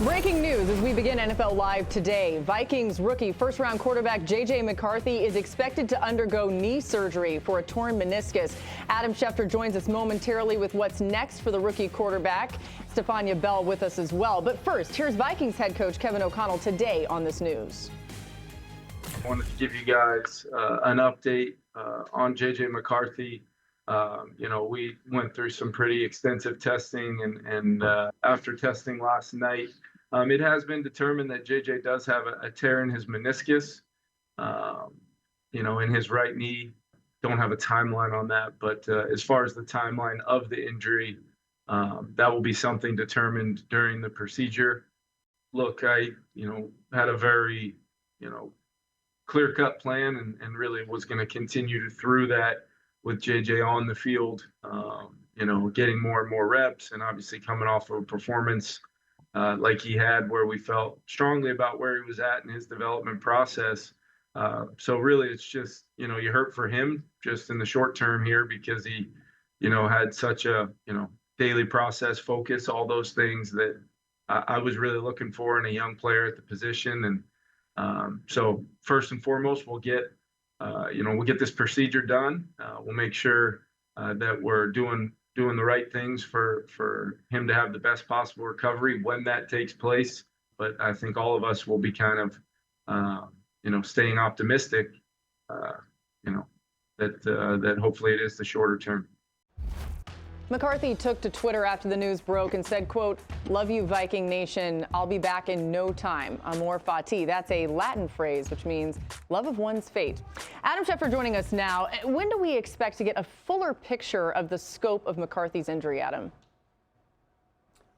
Breaking news as we begin NFL Live today. Vikings rookie first-round quarterback J.J. McCarthy is expected to undergo knee surgery for a torn meniscus. Adam Schefter joins us momentarily with what's next for the rookie quarterback. Stefania Bell with us as well. But first, here's Vikings head coach Kevin O'Connell today on this news. I wanted to give you guys an update on J.J. McCarthy. We went through some pretty extensive testing, and after testing last night, it has been determined that J.J. does have a tear in his meniscus, in his right knee. Don't have a timeline on that, but as far as the timeline of the injury, that will be something determined during the procedure. Look, I, had a very, clear-cut plan and really was going to continue through that with JJ on the field, getting more and more reps and obviously coming off of a performance like he had where we felt strongly about where he was at in his development process. So really it's just, you hurt for him just in the short term here because he, had such a, daily process focus, all those things that I was really looking for in a young player at the position. And so first and foremost, we'll get this procedure done. We'll make sure that we're doing the right things for him to have the best possible recovery when that takes place. But I think all of us will be kind of, staying optimistic, that hopefully it is the shorter term. McCarthy took to Twitter after the news broke and said, quote, "Love you, Viking Nation. I'll be back in no time. Amor fati." That's a Latin phrase, which means love of one's fate. Adam Schefter joining us now. When do we expect to get a fuller picture of the scope of McCarthy's injury, Adam?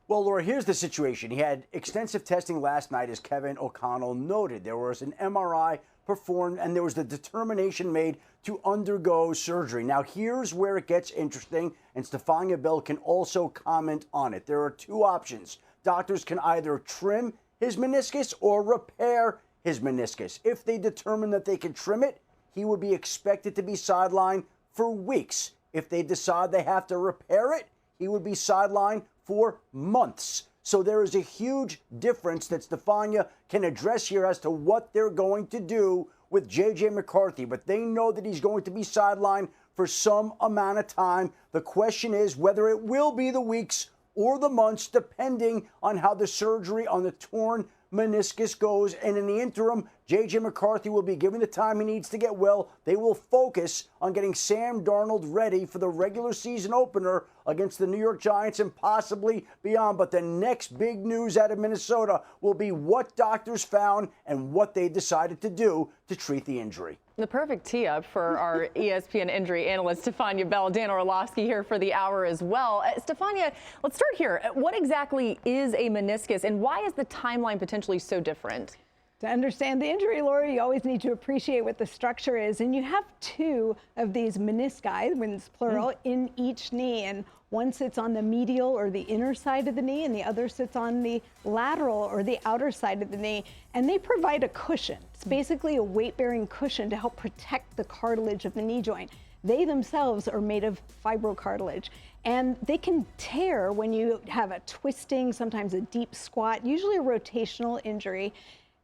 Well, Laura, here's the situation. He had extensive testing last night, as Kevin O'Connell noted. There was an MRI performed, and there was the determination made to undergo surgery. Now, here's where it gets interesting, and Stefania Bell can also comment on it. There are two options. Doctors can either trim his meniscus or repair his meniscus. If they determine that they can trim it, he would be expected to be sidelined for weeks. If they decide they have to repair it, he would be sidelined for months. So there is a huge difference that Stefania can address here as to what they're going to do with J.J. McCarthy. But they know that he's going to be sidelined for some amount of time. The question is whether it will be the weeks or the months, depending on how the surgery on the torn meniscus goes. And in the interim, J.J. McCarthy will be given the time he needs to get well. They will focus on getting Sam Darnold ready for the regular season opener against the New York Giants and possibly beyond. But the next big news out of Minnesota will be what doctors found and what they decided to do to treat the injury. The perfect tee-up for our ESPN injury analyst, Stefania Bell. Dan Orlovsky here for the hour as well. Stefania, let's start here. What exactly is a meniscus, and why is the timeline potentially so different? To understand the injury, Laura, you always need to appreciate what the structure is. And you have two of these menisci, when it's plural, in each knee. And one sits on the medial or the inner side of the knee, and the other sits on the lateral or the outer side of the knee. And they provide a cushion. It's basically a weight-bearing cushion to help protect the cartilage of the knee joint. They themselves are made of fibrocartilage. And they can tear when you have a twisting, sometimes a deep squat, usually a rotational injury.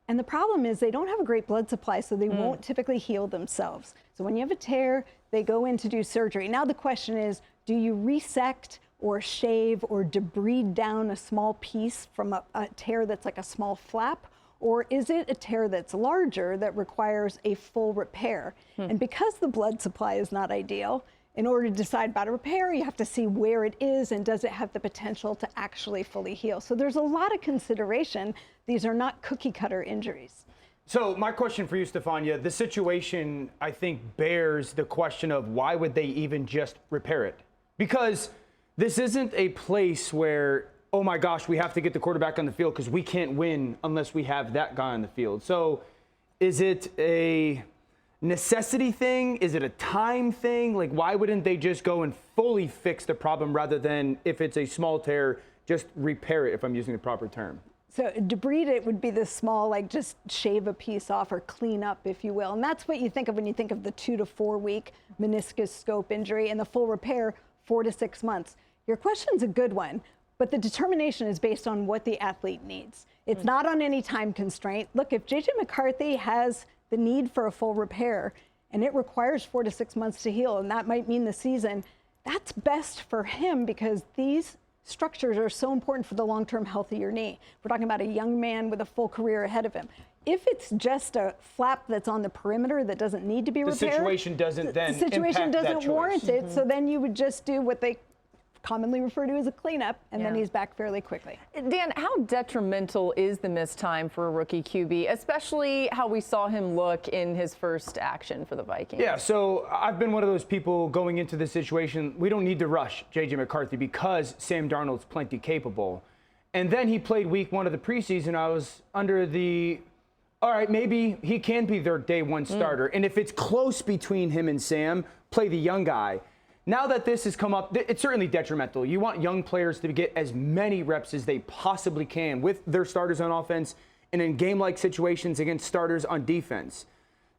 And the problem is they don't have a great blood supply, so they won't typically heal themselves. So when you have a tear, they go in to do surgery. Now the question is, do you resect or shave or debride down a small piece from a tear that's like a small flap? Or is it a tear that's larger that requires a full repair? And because the blood supply is not ideal, in order to decide about a repair, you have to see where it is and does it have the potential to actually fully heal. So there's a lot of consideration. These are not cookie cutter injuries. So my question for you, Stefania, the situation, I think, bears the question of why would they even just repair it? Because this isn't a place where, oh my gosh, we have to get the quarterback on the field because we can't win unless we have that guy on the field. So is it a necessity thing? Is it a time thing? Like, why wouldn't they just go and fully fix the problem rather than, if it's a small tear, just repair it, if I'm using the proper term? So debride it would be the small, like just shave a piece off or clean up, if you will. And that's what you think of when you think of the 2 to 4 week meniscus scope injury, and the full repair, 4 to 6 months. Your question's a good one. but the determination is based on what the athlete needs. It's not on any time constraint. Look, if J.J. McCarthy has the need for a full repair and it requires 4 to 6 months to heal, and that might mean the season, that's best for him because these structures are so important for the long-term health of your knee. We're talking about a young man with a full career ahead of him. If it's just a flap that's on the perimeter that doesn't need to be repaired, the situation doesn't then the situation impact that doesn't choice. warrant it. So then you would just do what they commonly refer to as a cleanup, and then he's back fairly quickly. Dan, how detrimental is the missed time for a rookie QB, especially how we saw him look in his first action for the Vikings? Yeah, so I've been one of those people going into this situation. We don't need to rush J.J. McCarthy because Sam Darnold's plenty capable. And then he played week 1 of the preseason. I was under the, all right, maybe he can be their day 1 starter. And if it's close between him and Sam, play the young guy. Now that this has come up, it's certainly detrimental. You want young players to get as many reps as they possibly can with their starters on offense and in game-like situations against starters on defense.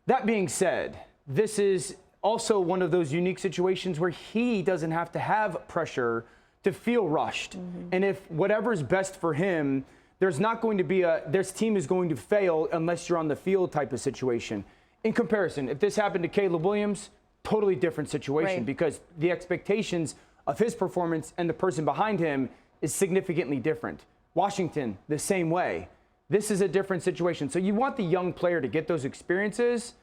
That being said, this is also one of those unique situations where he doesn't have to have pressure to feel rushed. And if whatever's best for him, there's not going to be this team is going to fail unless you're on the field type of situation. In comparison, if this happened to Caleb Williams, totally different situation because the expectations of his performance and the person behind him is significantly different. Washington, the same way. This is a different situation. So you want the young player to get those experiences,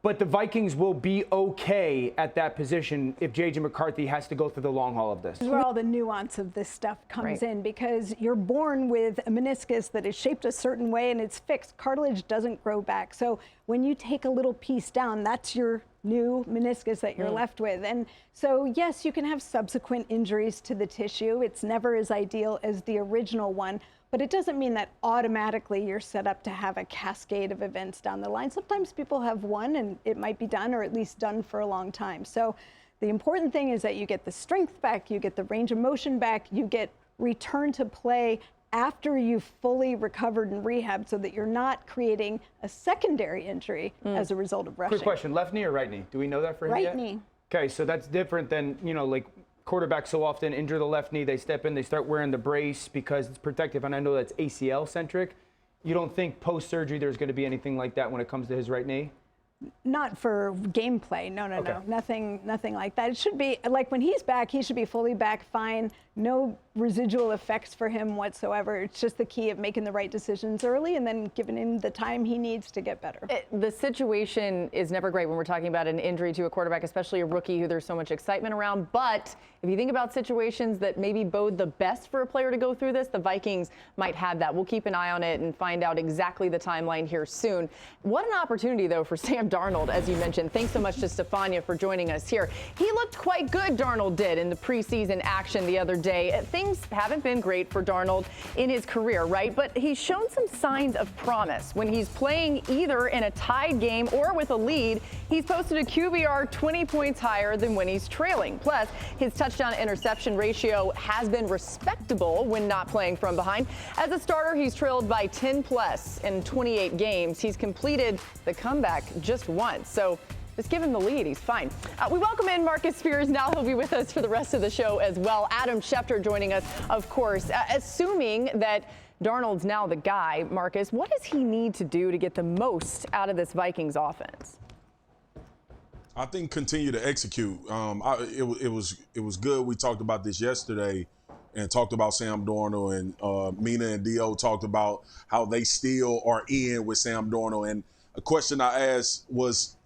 but the Vikings will be okay at that position if J.J. McCarthy has to go through the long haul of this. This is where all the nuance of this stuff comes in because you're born with a meniscus that is shaped a certain way and it's fixed. Cartilage doesn't grow back. So when you take a little piece down, that's your new meniscus that you're left with. And so, yes, you can have subsequent injuries to the tissue. It's never as ideal as the original one, but it doesn't mean that automatically you're set up to have a cascade of events down the line. Sometimes people have one and it might be done or at least done for a long time. So the important thing is that you get the strength back, you get the range of motion back, you get return to play after you've fully recovered and rehabbed so that you're not creating a secondary injury as a result of rushing. Quick question, left knee or right knee? Do we know that for him yet? Right knee. Okay, so that's different than, like quarterbacks so often injure the left knee, they step in, they start wearing the brace because it's protective, and I know that's ACL centric. You don't think post-surgery there's going to be anything like that when it comes to his right knee? Not for gameplay. No. Nothing like that. It should be like when he's back, he should be fully back, fine. No residual effects for him whatsoever. It's just the key of making the right decisions early and then giving him the time he needs to get better. The situation is never great when we're talking about an injury to a quarterback, especially a rookie who there's so much excitement around. But if you think about situations that maybe bode the best for a player to go through this, the Vikings might have that. We'll keep an eye on it and find out exactly the timeline here soon. What an opportunity, though, for Sam Darnold, as you mentioned. Thanks so much to Stefania for joining us here. He looked quite good, Darnold did, in the preseason action the other day. Things haven't been great for Darnold in his career, right? But he's shown some signs of promise. When he's playing either in a tied game or with a lead, he's posted a QBR 20 points higher than when he's trailing. Plus, his touchdown-interception ratio has been respectable when not playing from behind. As a starter, he's trailed by 10-plus in 28 games. He's completed the comeback just once. So just give him the lead. He's fine. We welcome in Marcus Spears. Now he'll be with us for the rest of the show as well. Adam Schefter joining us, of course. Assuming that Darnold's now the guy, Marcus, what does he need to do to get the most out of this Vikings offense? I think continue to execute. It was good. We talked about this yesterday and talked about Sam Darnold, and Mina and Dio talked about how they still are in with Sam Darnold. And a question I asked was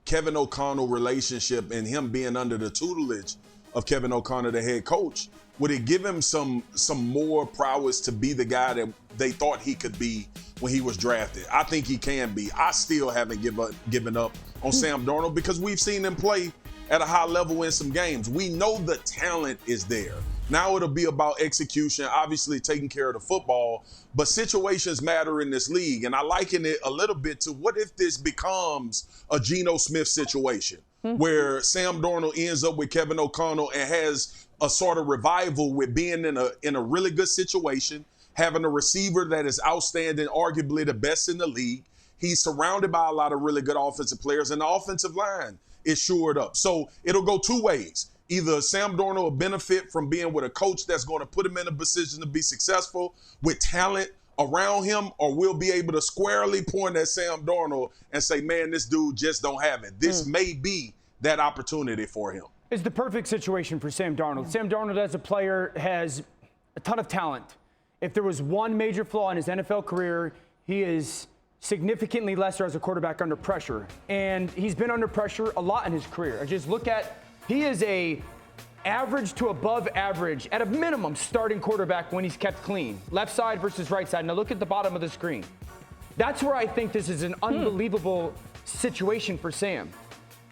Kevin O'Connell relationship and him being under the tutelage of Kevin O'Connell, the head coach. Would it give him some more prowess to be the guy that they thought he could be when he was drafted? I think he can be. I still haven't given up on Sam Darnold because we've seen him play at a high level in some games. We know the talent is there. Now it'll be about execution, obviously taking care of the football, but situations matter in this league. And I liken it a little bit to what if this becomes a Geno Smith situation where Sam Darnold ends up with Kevin O'Connell and has a sort of revival with being in a really good situation, having a receiver that is outstanding, arguably the best in the league. He's surrounded by a lot of really good offensive players, and the offensive line is shored up. So it'll go two ways. Either Sam Darnold will benefit from being with a coach that's going to put him in a position to be successful with talent around him, or we'll be able to squarely point at Sam Darnold and say, man, this dude just don't have it. This may be that opportunity for him. It's the perfect situation for Sam Darnold. Sam Darnold as a player has a ton of talent. If there was one major flaw in his NFL career, he is significantly lesser as a quarterback under pressure. And he's been under pressure a lot in his career. I just look at, he is a average to above average, at a minimum, starting quarterback when he's kept clean. Left side versus right side. Now look at the bottom of the screen. That's where I think this is an unbelievable situation for Sam.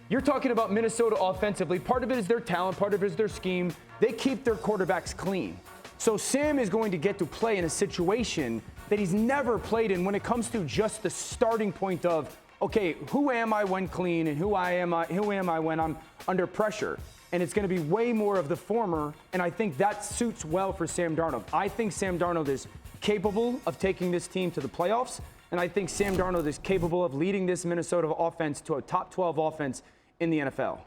You're talking about Minnesota offensively. Part of it is their talent, part of it is their scheme. They keep their quarterbacks clean. So Sam is going to get to play in a situation that he's never played in when it comes to just the starting point of, okay, who am I when clean and who am I when I'm under pressure? And it's going to be way more of the former, and I think that suits well for Sam Darnold. I think Sam Darnold is capable of taking this team to the playoffs, and I think Sam Darnold is capable of leading this Minnesota offense to a top 12 offense in the NFL.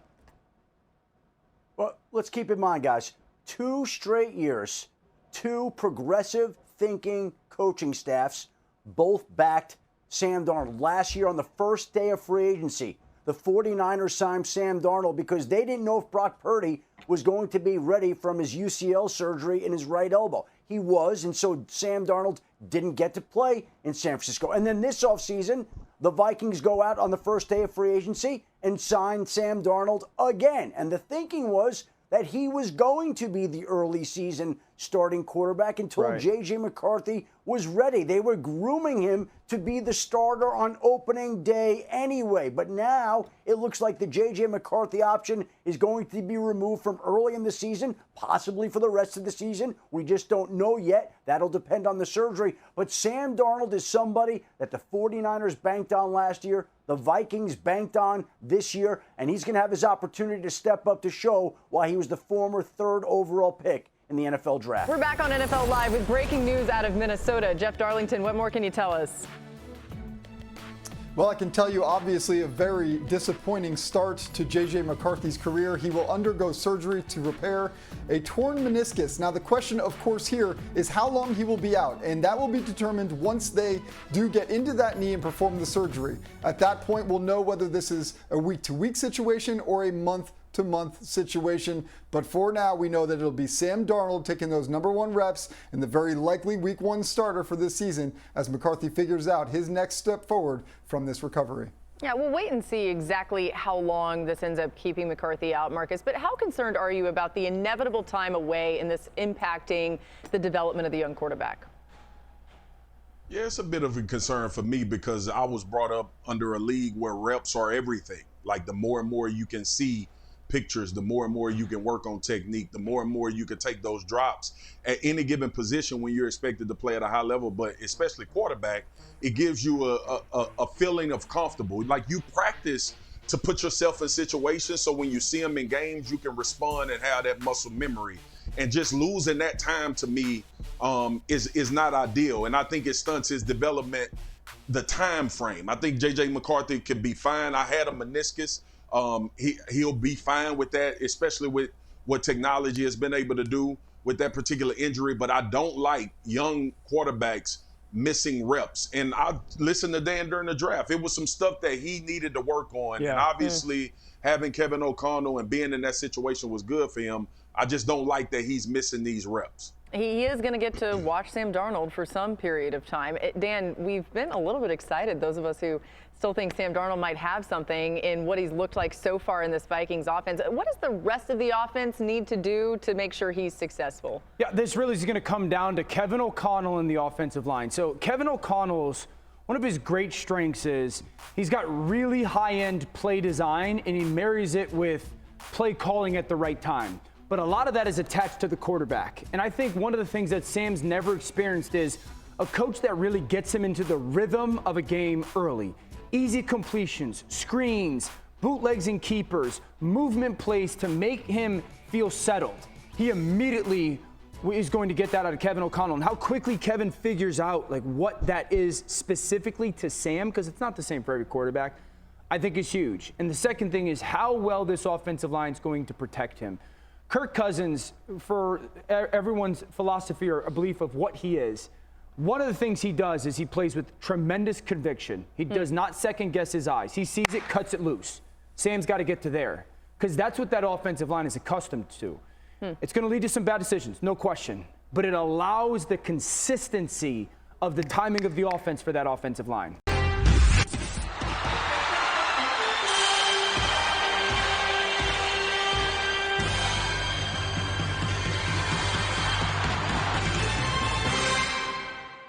Well, let's keep in mind, guys, 2 straight years, 2 progressive thinking coaching staffs both backed Sam Darnold. Last year on the first day of free agency, the 49ers signed Sam Darnold because they didn't know if Brock Purdy was going to be ready from his UCL surgery in his right elbow. He was, and so Sam Darnold didn't get to play in San Francisco. And then this offseason, the Vikings go out on the first day of free agency and sign Sam Darnold again. And the thinking was that he was going to be the early season starting quarterback until J.J. McCarthy was ready. They were grooming him to be the starter on opening day anyway. But now it looks like the J.J. McCarthy option is going to be removed from early in the season, possibly for the rest of the season. We just don't know yet. That'll depend on the surgery. But Sam Darnold is somebody that the 49ers banked on last year, the Vikings banked on this year, and he's going to have his opportunity to step up to show why he was the former 3rd overall pick in the NFL draft. We're back on NFL Live with breaking news out of Minnesota. Jeff Darlington, what more can you tell us? Well, I can tell you, obviously, a very disappointing start to J.J. McCarthy's career. He will undergo surgery to repair a torn meniscus. Now, the question, of course, here is how long he will be out, and that will be determined once they do get into that knee and perform the surgery. At that point, we'll know whether this is a week-to-week situation or a month-to-month situation. But for now, we know that it'll be Sam Darnold taking those #1 reps and the very likely Week 1 starter for this season as McCarthy figures out his next step forward from this recovery. Yeah, we'll wait and see exactly how long this ends up keeping McCarthy out, Marcus. But how concerned are you about the inevitable time away and this impacting the development of the young quarterback? Yeah, it's a bit of a concern for me because I was brought up under a league where reps are everything. Like the more and more you can see pictures, the more and more you can work on technique, the more and more you can take those drops at any given position when you're expected to play at a high level. But especially quarterback, it gives you a feeling of comfortable. Like you practice to put yourself in situations so when you see them in games, you can respond and have that muscle memory. And just losing that time to me is not ideal. And I think it stunts his development, the time frame. I think J.J. McCarthy could be fine. I had a meniscus. He'll be fine with that, especially with what technology has been able to do with that particular injury. But I don't like young quarterbacks missing reps. And I listened to Dan during the draft. It was some stuff that he needed to work on. Yeah. And obviously having Kevin O'Connell and being in that situation was good for him. I just don't like that he's missing these reps. He is going to get to watch Sam Darnold for some period of time. Dan, we've been a little bit excited, those of us who still think Sam Darnold might have something in what he's looked like so far in this Vikings offense. What does the rest of the offense need to do to make sure he's successful? Yeah, this really is going to come down to Kevin O'Connell in the offensive line. So Kevin O'Connell's, one of his great strengths is he's got really high-end play design, and he marries it with play calling at the right time. But a lot of that is attached to the quarterback. And I think one of the things that Sam's never experienced is a coach that really gets him into the rhythm of a game early. Easy completions, screens, bootlegs and keepers, movement plays to make him feel settled. He immediately is going to get that out of Kevin O'Connell. And how quickly Kevin figures out like what that is specifically to Sam, because it's not the same for every quarterback, I think is huge. And the second thing is how well this offensive line is going to protect him. Kirk Cousins, for everyone's philosophy or a belief of what he is, one of the things he does is he plays with tremendous conviction. He does not second guess his eyes. He sees it, cuts it loose. Sam's got to get to there because that's what that offensive line is accustomed to. It's going to lead to some bad decisions, no question, but it allows the consistency of the timing of the offense for that offensive line.